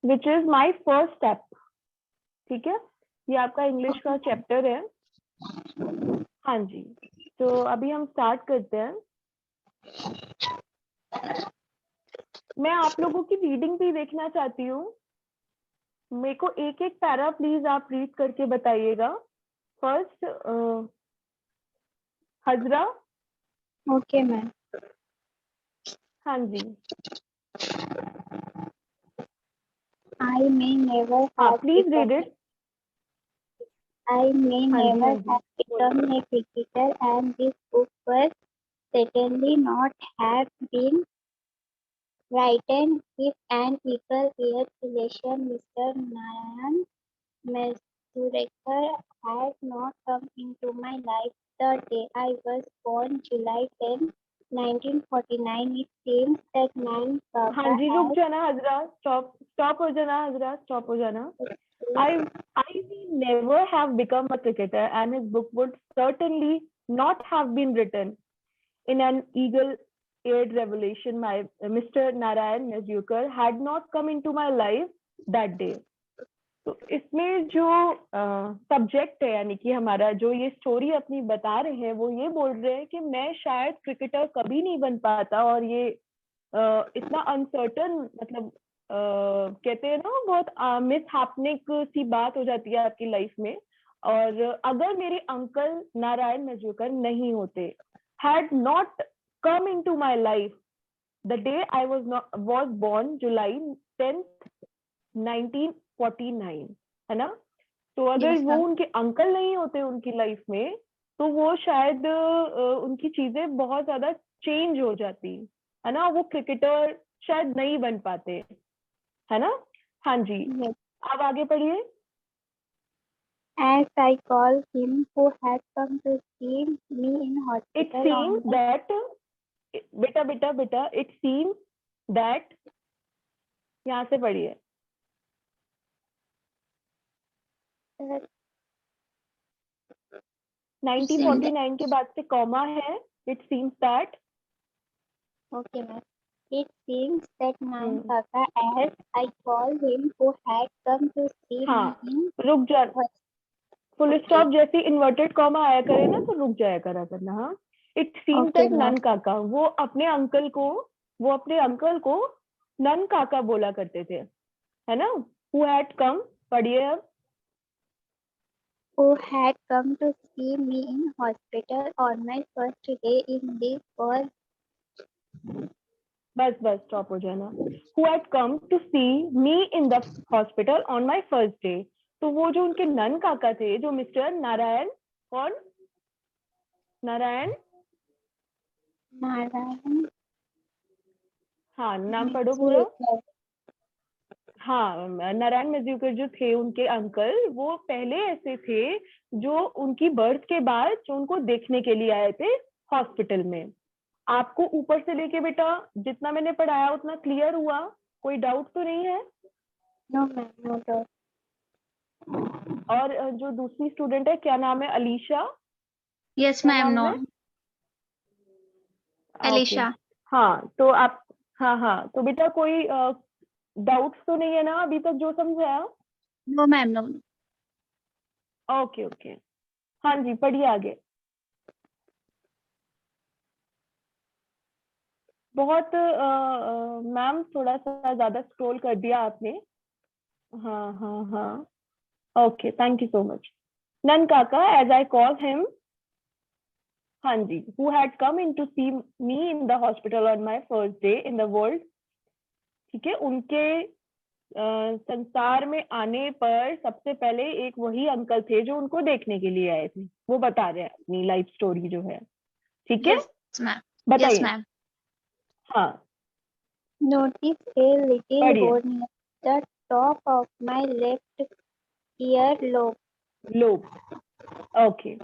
Which is my first step. ठीक है, ये आपका इंग्लिश का चैप्टर है। हाँ जी, तो अभी हम स्टार्ट करते हैं। मैं आप लोगों की रीडिंग भी देखना चाहती हूँ। मेरे को एक एक पैरा प्लीज आप रीड करके बताइएगा। फर्स्ट हजरा। Okay ma'am. हाँ जी, I may never हाँ have please read become it. I may हाँ जी, never हाँ जी, have become a cricketer, and this book was certainly not have been written if an equal year relation Mr. Narayan Mazurkar had not come into my life the day I was born, July 10, 1949. It seems that man हाँ Baba जी, रुक has जाना Hazra, stop हो जाना Hazra, stop हो जाना। I never have become a cricketer, and his book would certainly not have been written in an eagle-eared revelation. My Mr. Narayan Mazurkar had not come into my life that day. तो इसमें जो subject है, यानी कि हमारा जो ये story अपनी बता रहे हैं, वो ये बोल रहे हैं कि मैं शायद क्रिकेटर कभी नहीं बन पाता, और ये इतना अनसर्टन, मतलब कहते हैं ना, बहुत मिसहैपनिंग सी बात हो जाती है आपकी लाइफ में। और अगर मेरे अंकल नारायण मजूकर नहीं होते, had not come into my life the day I was born, July 10, 1949, है ना। तो अगर yes वो ma'am. उनके अंकल नहीं होते उनकी लाइफ में, तो वो शायद उनकी चीजें बहुत ज्यादा चेंज हो जाती, है ना। वो क्रिकेटर शायद नहीं बन पाते, है ना। हाँ जी, Yes. आप आगे पढ़िए। As I call him who had come to see me in it hospital seems on my that, बेटा बेटा बेटा, इट सीम्स दैट, यहाँ से पढ़िए। 1949 के बाद से कॉमा है। It seems that. okay ma'am. It seems that man Kaka, as I call him, who had come to see हाँ, me in रुक जा, फुल okay. स्टॉप जैसे इन्वर्टेड कॉमा आया करे ना, तो रुक जाया करा करना। हाँ, it seems Okay that ma'am. नन काका, वो अपने अंकल को नन काका बोला करते थे, है ना। हु हैड कम, पढ़िए अब। Who had come to see me in hospital on my first day in the world. बस बस, स्टॉप हो जाना। Who had come to see me in the hospital on my first day. तो वो जो उनके नन काका थे, जो मिस्टर नारायण, कौन, नारायण, Narayan हाँ नाम पढ़ो पूरा। Mazurkar. हाँ, नारायण मजूमदार जो थे उनके अंकल, वो पहले ऐसे थे जो उनकी बर्थ के बाद जो उनको देखने के लिए आए थे हॉस्पिटल में। आपको ऊपर से लेके बेटा जितना मैंने पढ़ाया उतना क्लियर हुआ? कोई डाउट तो नहीं है? No ma'am, no doubt. और जो दूसरी स्टूडेंट है, क्या नाम है, अलीशा? यस क्या मैम, नाम नो है? Okay, Elisha. हाँ तो आप, हाँ हाँ, तो बेटा कोई डाउट्स तो नहीं है ना अभी तक जो समझाया? No ma'am, no. Okay okay, हाँ जी, पढ़िए आगे। बहुत मैम थोड़ा सा ज्यादा स्क्रॉल कर दिया आपने। हाँ हाँ हाँ, okay, thank you so much. नन काका, एज आई कॉल हिम, हाँ जी, who had come in to see me in the hospital on my first day in the world. ठीक है, उनके संसार में आने पर सबसे पहले एक वही अंकल थे जो उनको देखने के लिए आए थे। वो बता रहे हैं अपनी लाइफ स्टोरी जो है। ठीक है, यस मैम, यस बताइए। मैम। हाँ, Notice a little पढ़िए। hole near the top of my left earlobe. लोग, ओके।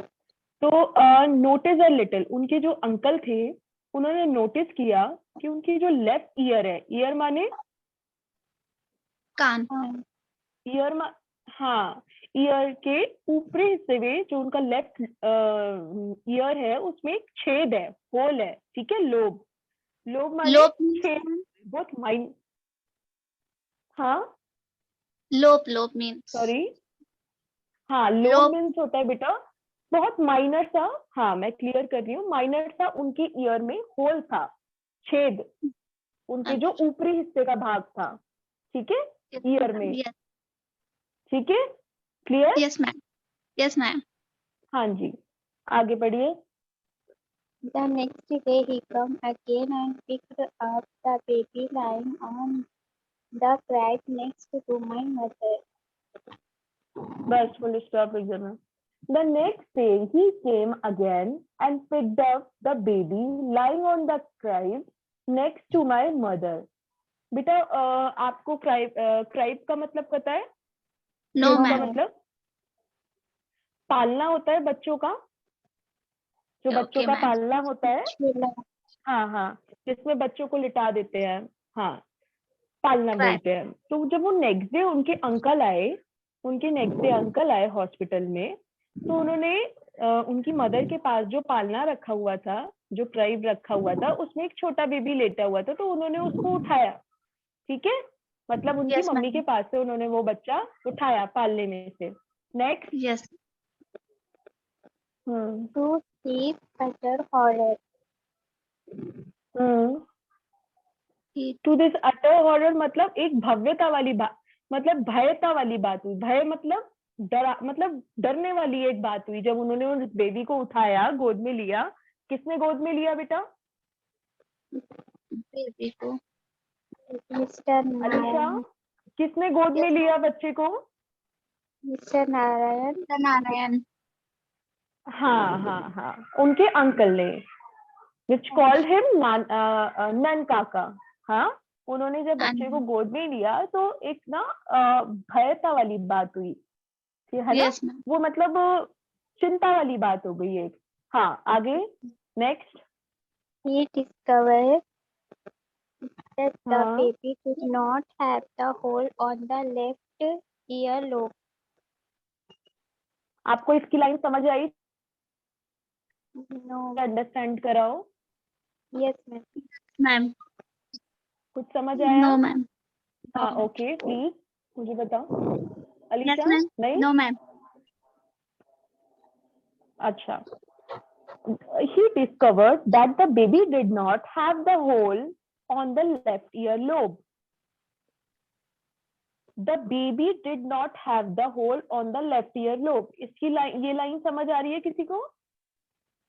तो नोटिस अ लिटिल, उनके जो अंकल थे उन्होंने नोटिस किया कि उनकी जो लेफ्ट ईयर है, ईयर माने, कान। ईयर हाँ, ईयर के ऊपरी हिस्से में जो उनका लेफ्ट ईयर है उसमें एक छेद है, होल है। ठीक है, लोब, लोब माने लोब छेद, बहुत माइन, हाँ Lope means. सॉरी, हाँ, लोब Lope. मीन्स होता है बेटा बहुत माइनर सा, हाँ मैं क्लियर कर रही हूँ, माइनर सा उनके ईयर में होल था, छेद, उनके जो ऊपरी हिस्से का भाग था, ठीक है, Yes, ईयर ma'am. में, Yes. ठीक है, clear? Yes, ma'am. Yes, ma'am. हाँ जी, आगे बढ़िए। The next day he come again and picked up the baby lying on the cot next to my mother. बस full stop exam. The next day he came again and picked up the baby lying on the crib next to my mother. बेटा आपको Cribb का मतलब पता है? No, Cribb का ma'am. मतलब पालना होता है बच्चों का, जो बच्चों Okay, का ma'am. पालना होता है, Chula. हाँ हाँ, जिसमें बच्चों को लिटा देते हैं, हाँ, पालना Right. बोलते हैं। तो जब वो नेक्स्ट डे उनके नेक्स्ट डे अंकल आए हॉस्पिटल में, तो उन्होंने उनकी मदर के पास जो पालना रखा हुआ था, जो क्राइब रखा हुआ था, उसमें एक छोटा बेबी लेटा हुआ था, तो उन्होंने उसको उठाया, ठीक है, मतलब उनकी Yes, मम्मी ma'am. के पास से उन्होंने वो बच्चा उठाया पालने में से। Next. Yes. To see utter horror. He. To this utter horror मतलब एक भव्यता वाली बात, मतलब भयता वाली बात हुई, भय मतलब डरा, मतलब डरने वाली एक बात हुई जब उन्होंने उस बेबी को उठाया, गोद में लिया। किसने गोद में लिया बेटा? Baby को. Mr. अलीशा, Narayan. किसने गोद में Yes, लिया बच्चे को? Mr. Narayan. the Narayan. हाँ हाँ हाँ, उनके अंकल ने, विच कॉल्ड हिम नन काका। हाँ, उन्होंने जब बच्चे को गोद में लिया तो एक ना भयता वाली बात हुई, है ना, Yes, ma'am. वो मतलब चिंता वाली बात हो गई एक। हाँ, आगे next. He discovered that the हाँ, baby did not have the hole on the left earlobe. आपको इसकी लाइन समझ आई? No. अंडरस्टैंड कराओ, Yes, ma'am. Ma'am. कुछ समझ आया? No, ma'am. हाँ, No. ओके, प्लीज मुझे बताओ। Yes, Alisha, ma'am. नहीं? No, ma'am. अच्छा, he discovered that the baby did not have the hole on the left earlobe. The baby did not have the hole on the left earlobe. इसकी line, ये line समझ आ रही है किसी को?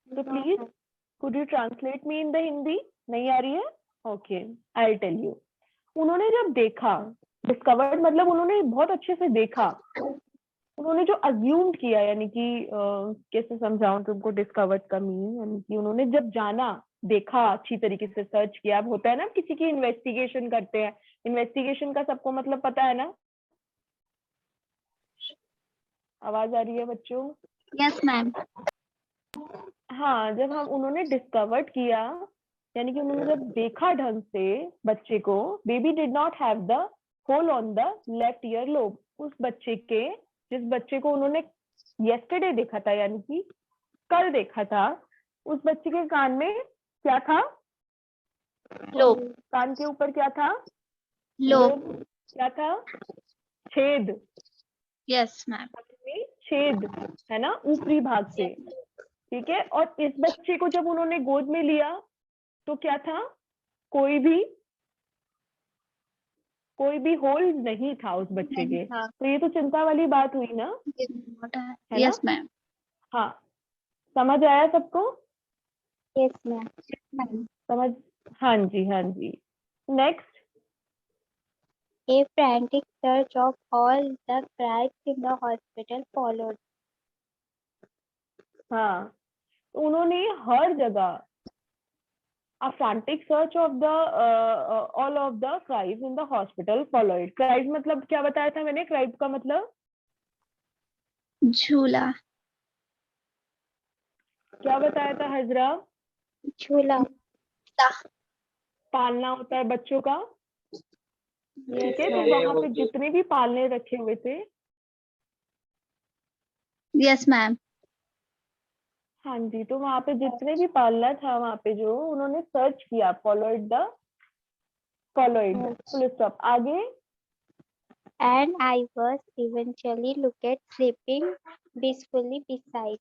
तो please could you translate me in the Hindi? नहीं आ रही है? Okay, I'll tell you. उन्होंने जब देखा, डिस्कवर्ड मतलब उन्होंने बहुत अच्छे से देखा, उन्होंने जो अज्यूम्ड किया, यानी कि कैसे समझाऊं तुमको डिस्कवर्ड का मीन, यानी कि उन्होंने जब जाना, देखा, अच्छी तरीके से सर्च किया। अब होता है ना, किसी की इन्वेस्टिगेशन करते हैं, इन्वेस्टिगेशन का सबको मतलब पता है ना? आवाज आ रही है बच्चों? Yes, ma'am. हाँ, जब हम उन्होंने डिस्कवर्ड किया, यानी कि उन्होंने जब देखा ढंग से बच्चे को, baby did not have the hole on the left ear lobe, उस बच्चे के, जिस बच्चे को उन्होंने येस्टरडे देखा था, यानी कि कल देखा था, उस बच्चे के कान में क्या था? Lobe. कान के ऊपर क्या था? Lobe. क्या था? छेद, Yes, ma'am. में छेद है ना, ऊपरी भाग से, ठीक है। और इस बच्चे को जब उन्होंने गोद में लिया तो क्या था? कोई भी होल नहीं था उस बच्चे के। तो ये तो चिंता वाली बात हुई ना, है ना? Yes, ma'am. हाँ, समझ आया सबको? Yes, ma'am. समझ, हाँ जी, हाँ जी। Next. A frantic search of all the cribs in the hospital followed. हाँ, तो उन्होंने हर जगह a frantic search of the all of the cribs in the hospital followed. Cribs मतलब क्या बताया था मैंने? क्राइब का मतलब झूला. क्या बताया था हजरा? Chula. पालना होता है बच्चों का, ठीक है। तो ma'am. वहां पे जितने भी पालने रखे हुए थे, Yes, ma'am. हाँ जी, तो वहां पे जितने भी पालना था, वहां पे जो उन्होंने सर्च किया, फॉलोइड फुल स्टॉप। आगे and I was eventually looked sleeping peacefully beside.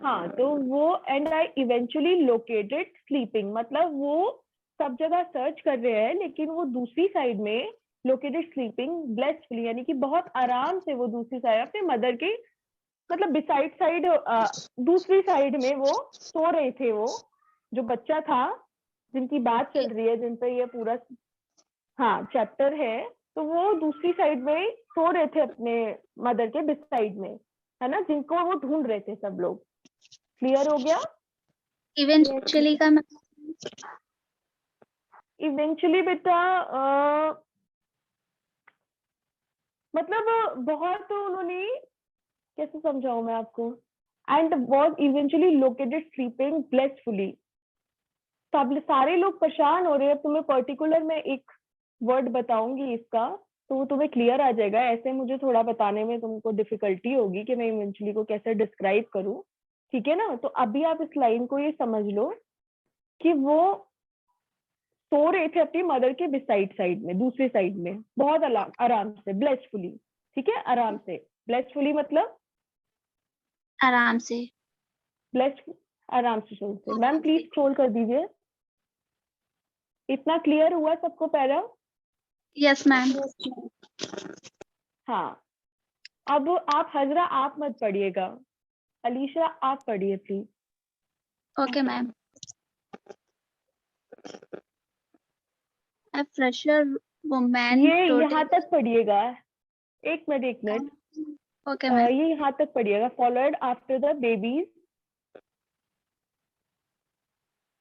हाँ, तो वो and I eventually located sleeping, मतलब वो सब जगह सर्च कर रहे हैं लेकिन वो दूसरी साइड में लोकेटेड स्लीपिंग ब्लेसफुली, यानी कि बहुत आराम से वो दूसरी साइड अपने मदर के मतलब बिसाइड साइड दूसरी साइड में वो सो रहे थे। वो जो बच्चा था जिनकी बात चल रही है, जिन पे ये पूरा हाँ चैप्टर है, तो वो दूसरी साइड में सो रहे थे अपने मदर के बिसाइड में, है ना, जिनको वो ढूंढ रहे थे सब लोग। क्लियर हो गया? इवेंचुअली का मतलब इवेंचुअली बेटा मतलब बहुत उन्होंने, कैसे समझाऊं मैं आपको, and was eventually located sleeping blissfully. सब सारे लोग परेशान हो रहे हैं। तुम्हें पर्टिकुलर में एक वर्ड बताऊंगी इसका, तो वो तुम्हें क्लियर आ जाएगा। ऐसे मुझे थोड़ा बताने में तुमको डिफिकल्टी होगी कि मैं इवेंचुअली को कैसे डिस्क्राइब करूं, ठीक है ना। तो अभी आप इस लाइन को ये समझ लो कि वो सो रहे थे अपनी मदर के बिसाइड साइड में, दूसरी साइड में, बहुत आराम से ब्लेसफुली, ठीक है, आराम से। ब्लेसफुली मतलब आराम से। ब्लेस, आराम से सोचते। मैम प्लीज स्क्रॉल कर दीजिए। इतना क्लियर हुआ सबको पैरा? Yes ma'am. हाँ, अब आप हजरा आप मत पढ़िएगा, अलीशा आप पढ़िए please. Okay ma'am. A fresher woman ये यहाँ totally. तक पढ़िएगा, एक मिनट Okay मैम। ये यहाँ तक पढ़िएगा, फॉलोड आफ्टर द बेबीज,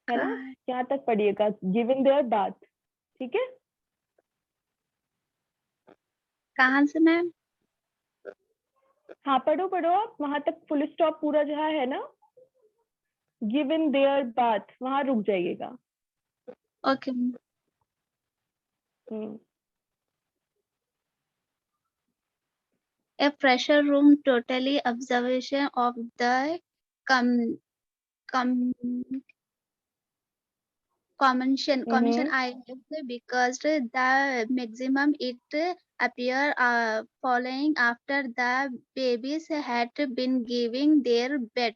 है ना, यहाँ तक पढ़िएगा, गिवन देयर बाथ, ठीक है। कहाँ से मैम? हाँ पढ़ो पढ़ो आप, वहां तक फुल स्टॉप पूरा जहाँ है ना, गिवन देयर बाथ, वहां रुक जाइएगा। Okay ma'am. A fresher room totally observation of the com commission I have because the maximum it appear following after the babies had been giving their bed.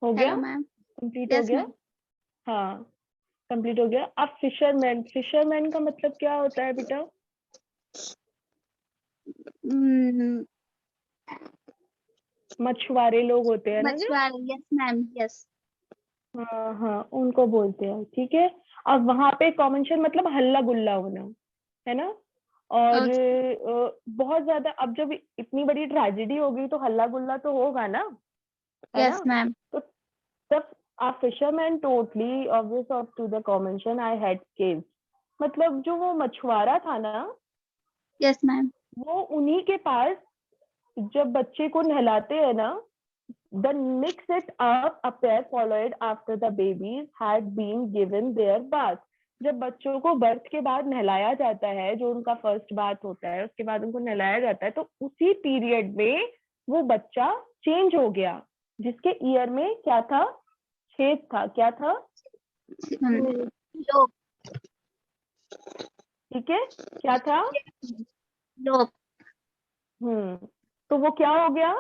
हो गया? Hello ma'am. Complete हो Yes गया? Ma'am. हाँ complete हो गया। अब fisherman, fisherman का मतलब क्या होता है बेटा? मछुआरे लोग होते हैं ना जो, मछुआरे। Yes ma'am. यस। हाँ हाँ उनको बोलते हैं, ठीक है। अब वहां पे कॉमेंशन मतलब हल्ला गुल्ला होना, है ना। और बहुत ज्यादा, अब जब इतनी बड़ी ट्रेजेडी होगी तो हल्ला गुल्ला तो होगा ना, है यस ना। मैम। तो तब a fisherman totally obvious of to the convention I had caved, मतलब जो वो मछुआरा था ना, यस मैम। वो उन्हीं के पास जब बच्चे को नहलाते हैं ना, the mix it up a pair followed after the babies had been given their bath, जब बच्चों को बर्थ के बाद नहलाया जाता है, जो उनका फर्स्ट बात होता है, उसके बाद उनको नहलाया जाता है, तो उसी पीरियड में वो बच्चा चेंज हो गया, जिसके ईयर में क्या था, छेद था। क्या था? लोब। ठीक है, क्या था? लोब। तो वो क्या हो गया?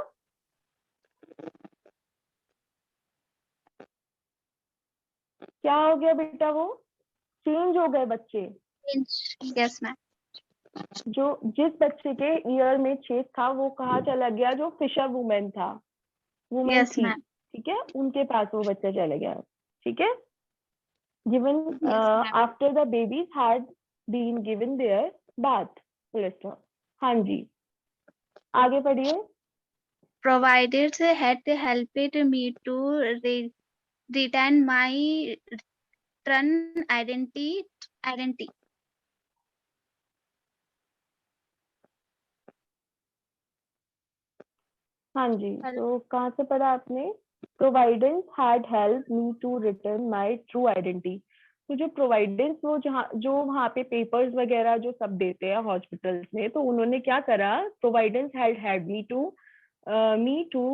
क्या हो गया बेटा? वो चेंज हो गए बच्चे। Yes ma'am. जो जिस बच्चे के ईयर में छेद था वो कहाँ चला गया? जो फिशर वुमेन था, वुमेन यस थी, मैम। ठीक है, उनके पास वो बच्चा चला गया, ठीक है। Given Yes, ma'am. After the babies had been given their bath, हाँ जी, आगे पढ़िए। Providers had helped me to retain my trun identity. हाँ जी, तो कहाँ से पढ़ा आपने? Providence had help me to return my true identity. तो जो प्रोवाइडेंस, वो जहाँ जो वहाँ पे पेपर्स वगैरह जो सब देते हैं हॉस्पिटल्स में, तो उन्होंने क्या करा, providence had help me to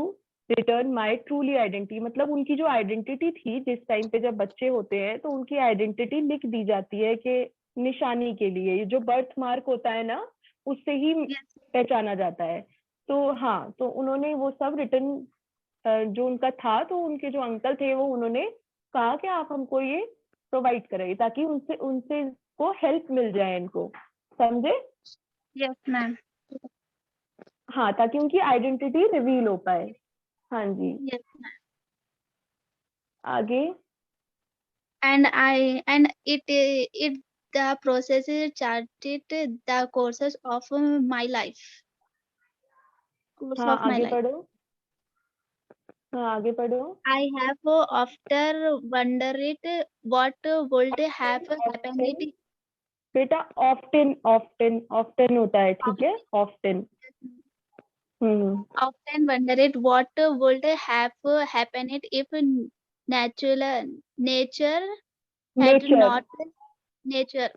return my truly identity, मतलब उनकी जो आइडेंटिटी थी जिस टाइम पे जब बच्चे होते हैं तो उनकी आइडेंटिटी लिख दी जाती है कि निशानी के लिए, ये जो बर्थ मार्क होता है ना उससे ही Yes. पहचाना जाता है। तो हाँ, तो उन्होंने वो सब रिटर्न जो उनका था, तो उनके जो अंकल थे वो उन्होंने कहा कि आप हमको ये प्रोवाइड कराइए ताकि उनसे उनसे को हेल्प मिल जाए इनको, समझे? Yes, ma'am. हाँ, ताकि उनकी आइडेंटिटी रिवील हो पाए। हाँ जी, Yes, ma'am. आगे। And it the process is charted the courses of my life. Course हाँ, of my आगे life. पढ़ो। हाँ, आगे पढ़ो। I have after wondered what would have happened often, बेटा ऑफ्टन ऑफ्टन ऑफ्टन होता है, ठीक है, often. often wondered what would have happened if natural nature had nature, not nature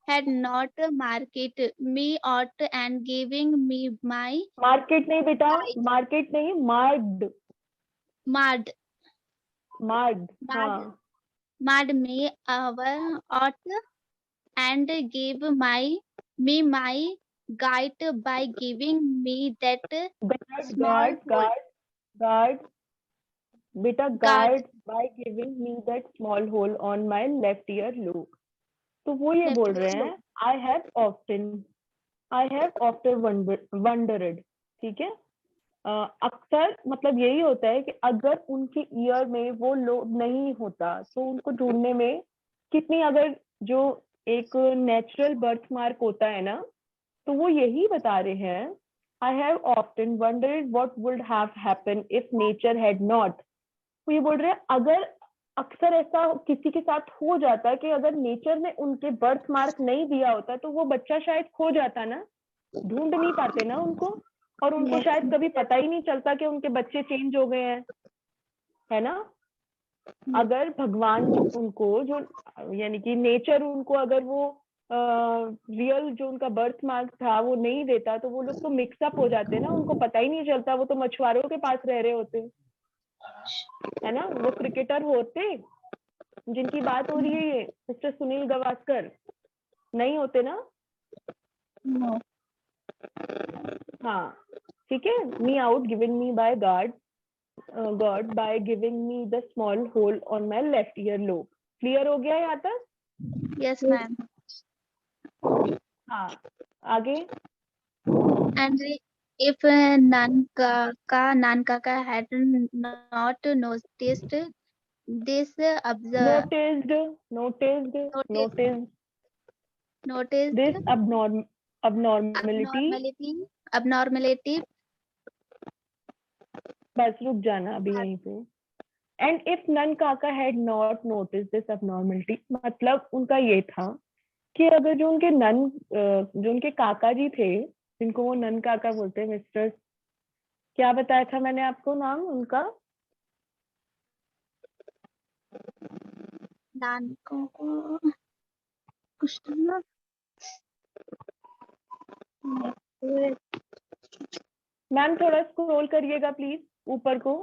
had not market me out and giving me my market नहीं बेटा, right market नहीं, मार्ड, mud मार्ड। mud हाँ, mud me our out and gave me my guide by giving me that God small God hole God God, बेटा guard God by giving me that small hole on my left ear lobe. तो वो ये left बोल ear रहे lobe. हैं, I have often wandered, ठीक है। अक्सर मतलब यही होता है कि अगर उनके ईयर में वो लोब नहीं होता तो उनको ढूंढने में कितनी, अगर जो एक नेचुरल बर्थ मार्क होता है ना, तो वो यही बता रहे हैं, I have often wondered what would have happen if nature had not. तो ये बोल रहे हैं अगर अक्सर ऐसा किसी के साथ हो जाता है कि अगर नेचर ने उनके बर्थ मार्क नहीं दिया होता तो वो बच्चा शायद खो जाता ना, ढूंढ नहीं पाते ना उनको, और उनको Yes. शायद कभी पता ही नहीं चलता कि उनके बच्चे चेंज हो गए हैं, है ना। अगर भगवान उनको जो, यानी कि नेचर उनको अगर वो रियल जो उनका बर्थ मार्क था वो नहीं देता तो वो लोग तो मिक्सअप हो जाते ना, उनको पता ही नहीं चलता, वो तो मछुआरों के पास रह रहे होते, है ना। वो क्रिकेटर होते जिनकी बात हो रही है, ये मिस्टर सुनील गावस्कर, नहीं होते ना। No. हाँ, ठीक है। Me out given me by God, God by giving me the small hole on my left ear lobe. Clear हो गया यहाँ तक? Yes, Yes. ma'am. हाँ, आगे। And if Nan Kaka had not noticed this noticed, noticed, noticed noticed noticed this abnormality, abnormality बस रुक जाना अभी यहीं पे। एंड इफ नन काका had not notice this abnormality, मतलब उनका ये था कि अगर जो उनके जो उनके काका जी थे, जिनको वो नन काका बोलते हैं, मिस्टर, क्या बताया था मैंने आपको नाम उनका? Nan को कुछ तो ना मैम थोड़ा स्क्रॉल करिएगा प्लीज ऊपर को।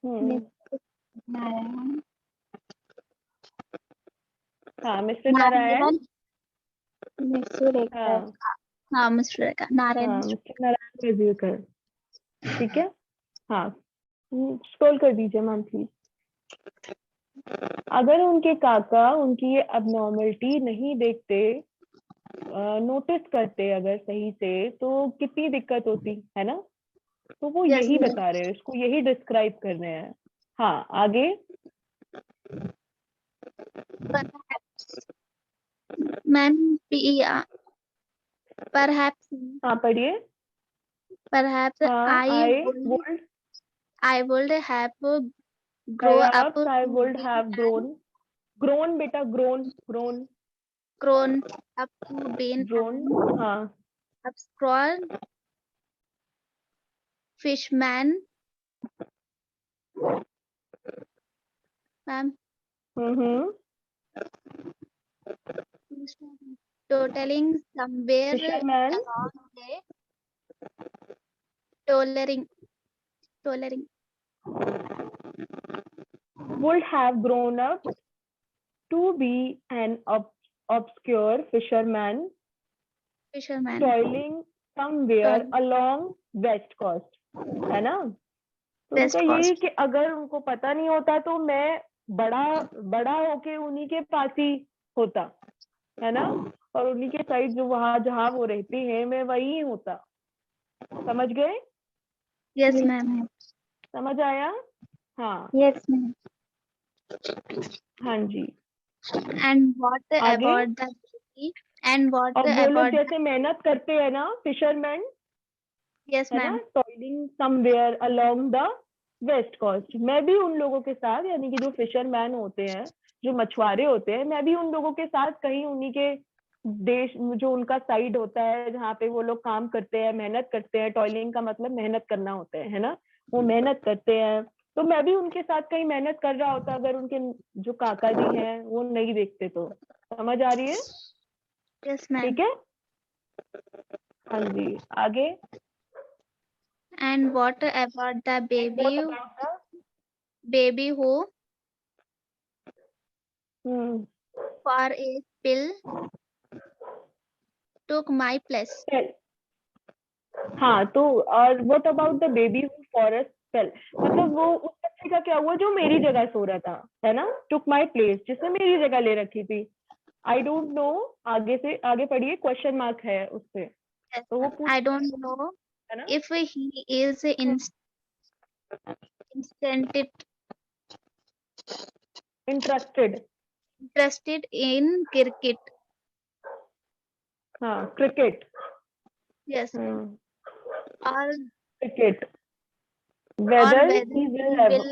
Narayan. हाँ, मिस्टर नारायण। Misureka. हाँ हाँ मिस्टर नारायण हाँ, मिस्टर नारायण रेज्यूकर, ठीक है। हाँ, स्क्रॉल कर दीजिए मैम प्लीज। अगर उनके काका उनकी ये abnormality नहीं देखते, नोटिस करते अगर सही से, तो कितनी दिक्कत होती, है ना। तो वो Yes, यही ma'am. बता रहे हैं, इसको यही डिस्क्राइब कर रहे हैं। हाँ, आगे। Ma'am, perhaps हाँ, पढ़िए। perhaps हाँ, I would have grow up perhaps I to would be have grown बेटा, grown grown up to be grown, an हाँ। obscure fishman. Ma'am, hmm, totaling somewhere fisherman, along the Tolerating. would have grown up to be an obscure fisherman Fisherman. toiling somewhere Toiling. along west coast, है ना? तो West उनका यही Coast. कि अगर उनको पता नहीं होता तो मैं बड़ा बड़ा होके उन्हीं के पास ही होता, है ना? और उन्हीं के साइड जो वहां जहाँ वो रहती है मैं वही होता। समझ गए? Yes, Yes, ma'am. ma'am. समझ आया? हाँ Yes, ma'am. हाँ जी। And what आगे? about the baby? And what और वो लोग about जैसे मेहनत करते हैं ना फिशरमैन, yes, है ना, ma'am. Toiling somewhere along the west coast, मैं भी उन लोगों के साथ, यानी कि जो फिशरमैन होते हैं, जो मछुआरे होते हैं, मैं भी उन लोगों के साथ कहीं उन्हीं के देश, जो उनका साइड होता है जहाँ पे वो लोग काम करते हैं, मेहनत करते हैं, टॉयलिंग का मतलब मेहनत करना होता है ना, वो मेहनत करते हैं, तो मैं भी उनके साथ कहीं मेहनत कर रहा होता अगर उनके जो काका जी हैं वो नहीं देखते तो। समझ आ रही है? Yes, ma'am. ठीक है, हाँ जी। आगे? And what about the What baby? about the Baby who hmm for a pill took my place? spell? हाँ, तो और what about the baby who for a spell, मतलब वो उस बच्चे का क्या हुआ जो मेरी जगह सो रहा था, है ना, टुक माई प्लेस, जिसने मेरी जगह ले रखी थी। आई डोंट नो, आगे से आगे पढ़िए, क्वेश्चन मार्क है उस पे, Yes, तो वो ma'am. पूछ I don't know है ना। if he is instanted interested, interested in cricket. हाँ cricket, Yes, or cricket, or whether whether he he will will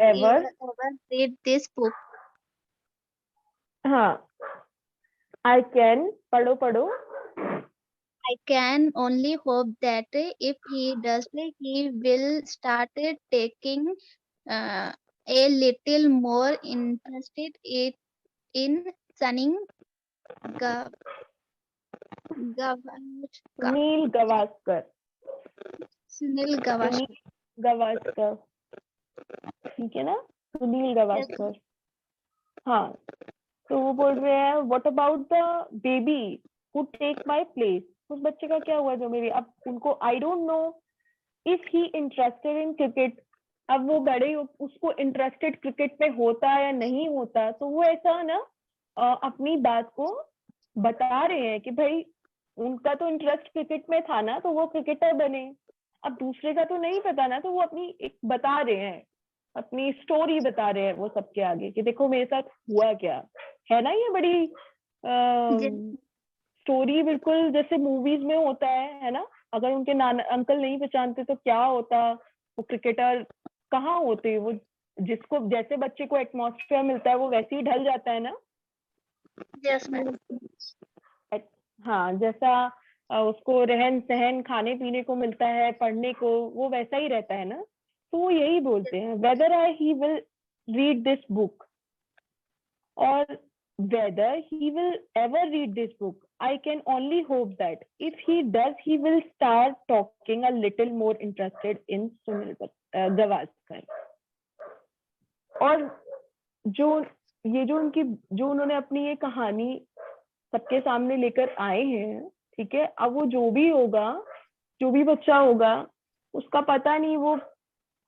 ever, ever read this book. हाँ, आई कैन, पढ़ो पढ़ो, I can only hope that if he does, he will start taking a little more interested in sunning Ga- Gavaskar. Sunil Gavaskar, Sunil Gavaskar. Sunil Gavaskar, ठीक है ना, सुनील गवास्कर। हाँ, तो वो बोल रहे हैं what about the baby who take my place, उस बच्चे का क्या हुआ जो मेरी, अब उनको I don't know if he interested in cricket, अब वो बड़े उसको इंटरेस्टेड क्रिकेट में होता या नहीं होता, तो वो ऐसा ना अपनी बात को बता रहे हैं कि भाई उनका तो इंटरेस्ट क्रिकेट में था ना, तो वो क्रिकेटर बने। अब दूसरे का तो नहीं पता ना, तो वो अपनी एक बता रहे हैं, अपनी स्टोरी बता रहे हैं वो सबके आगे कि देखो मेरे साथ हुआ क्या, है ना। ये बड़ी स्टोरी बिल्कुल जैसे मूवीज में होता है ना। अगर उनके नाना अंकल नहीं पहचानते तो क्या होता, वो क्रिकेटर कहाँ होते, वो जिसको जैसे बच्चे को एटमॉस्फेयर मिलता है वो वैसे ही ढल जाता है ना। Yes, ma'am. हाँ, जैसा उसको रहन सहन खाने पीने को मिलता है, पढ़ने को, वो वैसा ही रहता है ना। तो वो यही बोलते हैं whether I he will read this book और whether he will ever read this book. I can only hope that if he does, he will start talking a little more interested in Sunil Gavaskar. और जो ये जो उनकी जो उन्होंने अपनी ये कहानी सबके सामने लेकर आए हैं, ठीक है, अब वो जो भी होगा, जो भी बच्चा होगा, उसका पता नहीं वो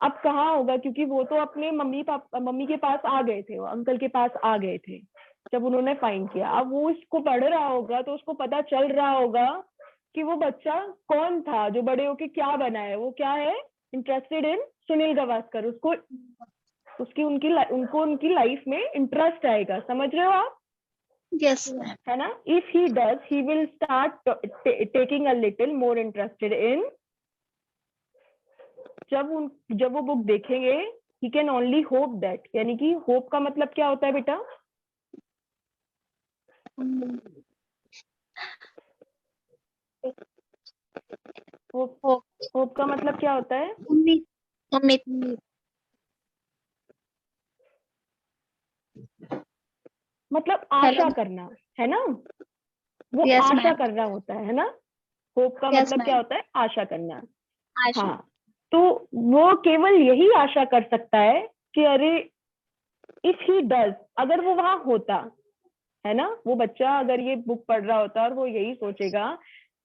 अब कहाँ होगा, क्योंकि वो तो अपने मम्मी के पास आ गए थे, वो अंकल के पास आ गए थे जब उन्होंने फाइंड किया। अब वो इसको पढ़ रहा होगा तो उसको पता चल रहा होगा कि वो बच्चा कौन था जो बड़े होके क्या बना है, वो क्या है, इंटरेस्टेड इन सुनील गावस्कर। उसको उनकी लाइफ में इंटरेस्ट आएगा, समझ रहे हो आप? Yes, ma'am. है ना। If he does he will start taking a little more interested in, जब वो बुक देखेंगे, he can only hope that, यानी कि होप का मतलब क्या होता है बेटा? होप का मतलब क्या होता है? उम्मीद। मतलब आशा Hello. करना, है ना। वो Yes, आशा ma'am. कर रहा होता है ना। होप का Yes, मतलब क्या ma'am. होता है? आशा करना। आशा. हाँ, तो वो केवल यही आशा कर सकता है कि अरे इफ ही डज, अगर वो वहां होता है ना, वो बच्चा अगर ये बुक पढ़ रहा होता और वो यही सोचेगा,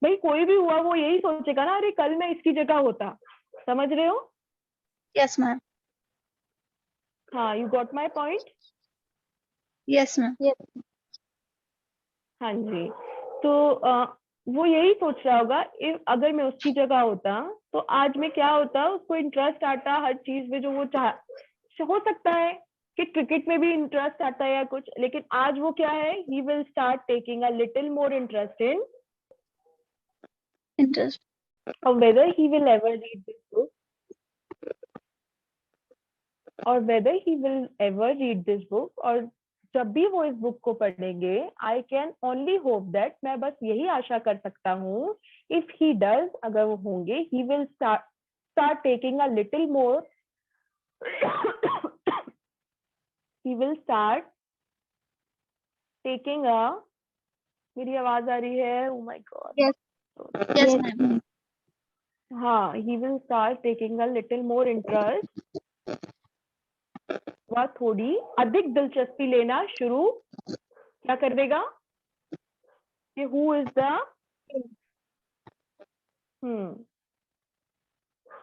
भाई कोई भी हुआ वो यही सोचेगा ना, अरे कल मैं इसकी जगह होता। समझ रहे हो? Yes, ma'am. हाँ, you got my point. Yes, ma'am. हाँ जी, तो वो यही सोच रहा होगा, अगर मैं उसकी जगह होता तो आज में क्या होता, उसको इंटरेस्ट आता हर चीज में जो वो हो सकता है कि क्रिकेट में भी इंटरेस्ट आता है या कुछ, लेकिन आज वो क्या है, he will start taking a little more interest in Interest. whether he will ever read this book or whether he will ever read this book, और जब भी वो इस बुक को पढ़ेंगे, I can only hope that, मैं बस यही आशा कर सकता हूँ, इफ ही डज, अगर वो होंगे, he will start taking a little more he will start taking a, मेरी आवाज आ रही है? oh my god, Yes. Yes, ma'am. हाँ, he will start taking a little more interest, वह थोड़ी अधिक दिलचस्पी लेना शुरू क्या कर देगा, कि हु इज द,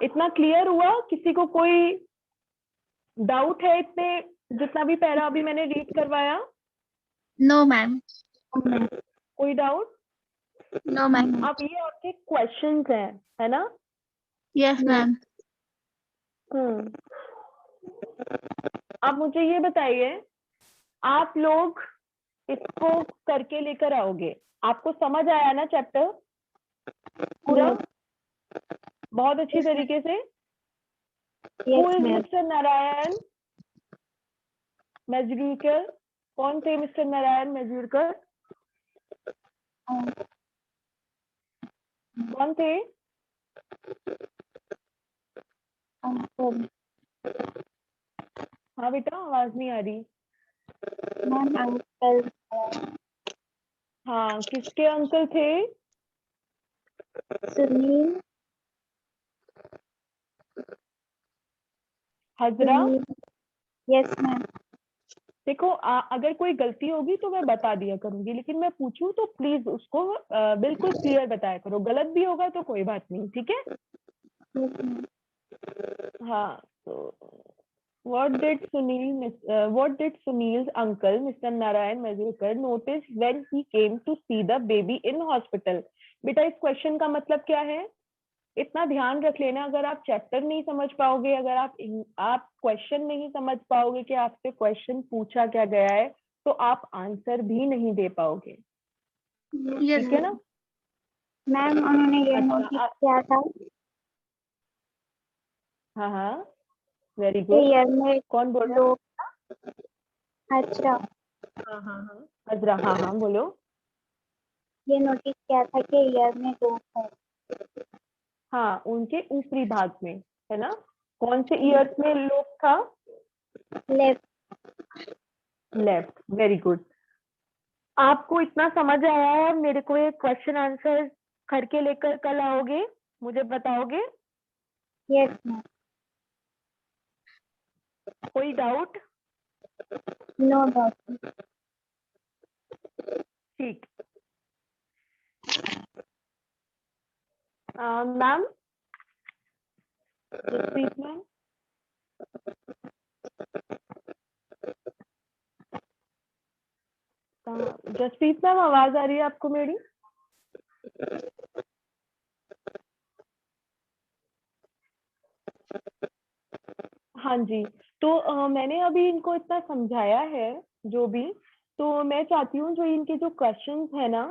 इतना क्लियर हुआ? किसी को कोई डाउट है इतने, जितना भी पैरा अभी मैंने रीड करवाया? No, ma'am. कोई डाउट? No, ma'am. अब ये आपके क्वेश्चंस हैं, है ना? Yes, ma'am. अब मुझे ये बताइए, आप लोग इसको करके लेकर आओगे, आपको समझ आया ना चैप्टर पूरा? बहुत अच्छी तरीके से। Who is mister Narayan Mejrurkar? कौन थे मिस्टर नारायण मेजरूरकर? कौन थे? हाँ बेटा, आवाज नहीं आ रही। अंकल। हाँ, किसके अंकल थे? सुनील। हजरा? Yes ma'am. देखो, अगर कोई गलती होगी तो मैं बता दिया करूंगी, लेकिन मैं पूछूं तो प्लीज उसको बिल्कुल क्लियर बताया करो, गलत भी होगा तो कोई बात नहीं, ठीक है? हाँ, तो what did Sunil's uncle, Mr. Narayan Majumdar, notice when he came to see the baby in hospital? बेटा, इस क्वेश्चन का मतलब क्या है? इतना ध्यान रख लेना, अगर आप चैप्टर नहीं समझ पाओगे, अगर आप क्वेश्चन नहीं समझ पाओगे कि आपसे क्वेश्चन पूछा क्या गया है, तो आप आंसर भी नहीं दे पाओगे। Yes, ठीक है ना? मैम उन्होंने ये अच्छा, नोटिस किया था हाँ हाँ, वेरी कि गुड। ईयर में कौन बोल रहा है? अच्छा, हाँ हाँ हाँ, हजरा, हाँ हाँ बोलो। ये नोटिस किया था कि ईयर में 2 है। हाँ, उनके ऊपरी भाग में, है ना? कौन से ईयर्स में लोब था? लेफ्ट। Left, very good. आपको इतना समझ आया है, मेरे को एक क्वेश्चन आंसर करके लेकर कल आओगे, मुझे बताओगे? Yes ma'am. कोई डाउट? No doubt. ठीक। Ma'am, Jaspreet ma'am, Jaspreet ma'am, आवाज आ रही है आपको मेरी? हाँ जी, तो मैंने अभी इनको इतना समझाया है जो भी, तो मैं चाहती हूँ जो इनके जो क्वेश्चंस है ना,